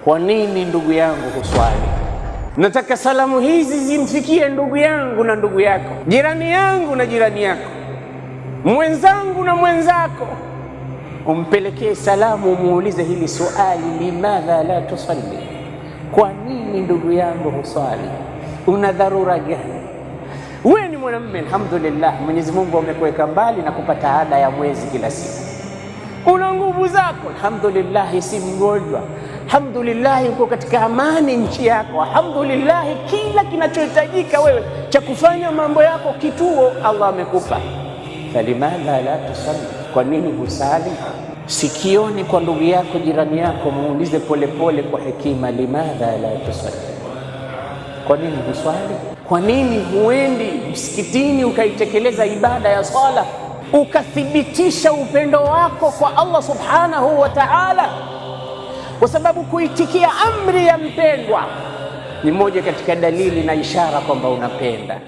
Kwa nini ndugu yangu huswali? Nataka salamu hizi zimfikie ndugu yangu na ndugu yako, jirani yangu na jirani yako, mwenzangu na mwenzako. Umpelekee salamu, muulize hili swali, limadha la tusalli, kwa nini ndugu yangu huswali? Una dharura gani? Wewe ni mwanamume, alhamdulillah, Mwenyezi Mungu amekuweka mbali na kupata ada ya mwezi kila siku. Una nguvu zako, alhamdulillah, si mgonjwa, alhamdulillah, uko katika amani nchi yako, alhamdulillah, kila kinachohitajika wewe cha kufanya mambo yako kituo Allah amekupa. Falimadha la tusalli, kwa nini husali? Sikioni kwa ndugu yako, jirani yako, muulize polepole kwa hekima, limadha la tusalli, kwa nini huswali? Kwa nini huendi msikitini ukaitekeleza ibada ya swala, ukathibitisha upendo wako kwa Allah subhanahu wa ta'ala? Kwa sababu kuitikia amri ya mpendwa ni moja katika dalili na ishara kwamba unapenda.